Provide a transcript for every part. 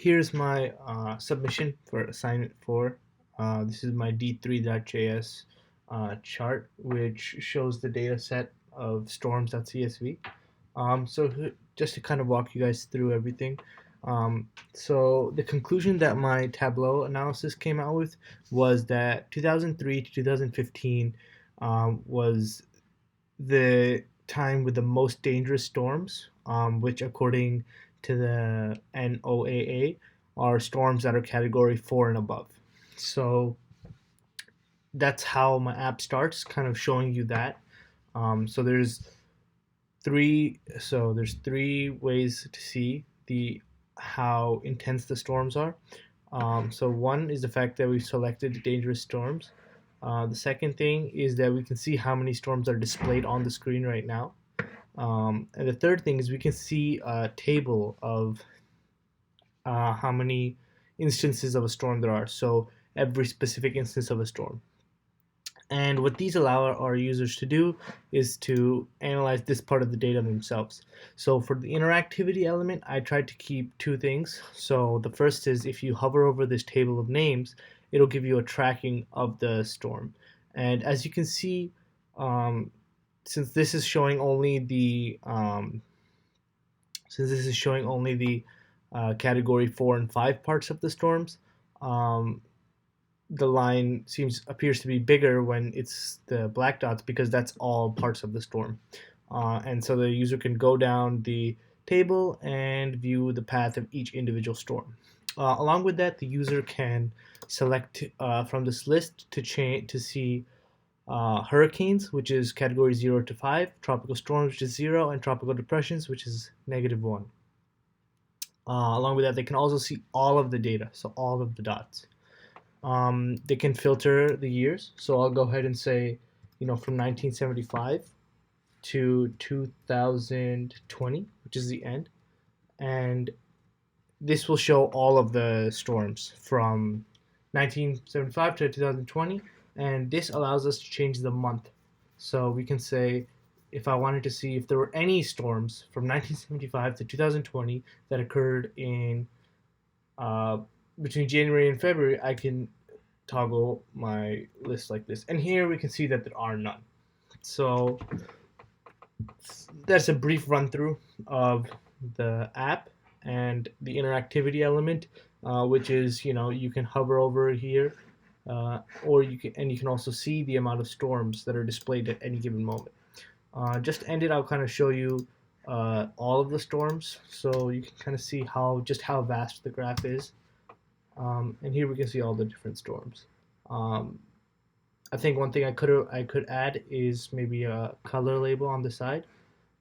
here's my submission for assignment 4. This is my d3.js chart, which shows the data set of storms.csv. Just to kind of walk you guys through everything. So the conclusion that my Tableau analysis came out with was that 2003 to 2015 was the time with the most dangerous storms, which according to the NOAA are storms that are category 4 and above. So that's how my app starts, kind of showing you that. So there's three ways to see the how intense the storms are. So one is the fact that we selected dangerous storms. The second thing is that we can see how many storms are displayed on the screen right now. And the third thing is we can see a table of how many instances of a storm there are. So every specific instance of a storm. And what these allow our users to do is to analyze this part of the data themselves. So for the interactivity element, I tried to keep two things. So the first is if you hover over this table of names, it'll give you a tracking of the storm. And as you can see, um, since this is showing only the category 4 and 5 parts of the storms, um, the line appears to be bigger when it's the black dots because that's all parts of the storm. And so the user can go down the table and view the path of each individual storm. Along with that, the user can select from this list to see hurricanes, which is category 0 to 5, tropical storms, which is 0, and tropical depressions, which is -1. Along with that, they can also see all of the data, so all of the dots. They can filter the years. So I'll go ahead and say, from 1975 to 2020, which is the end. And this will show all of the storms from 1975 to 2020. And this allows us to change the month. So we can say, if I wanted to see if there were any storms from 1975 to 2020 that occurred in between January and February, I can toggle my list like this. And here we can see that there are none. So that's a brief run through of the app and the interactivity element, which is, you can hover over here, or you can also see the amount of storms that are displayed at any given moment. Just to end it, I'll kind of show you all of the storms, so you can kind of see how vast the graph is. And here we can see all the different storms. I think one thing I could add is maybe a color label on the side.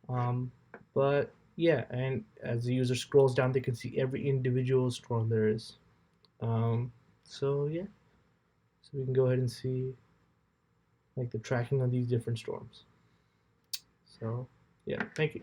But yeah, and as the user scrolls down, they can see every individual storm there is. So yeah, so we can go ahead and see like the tracking of these different storms. So yeah, thank you.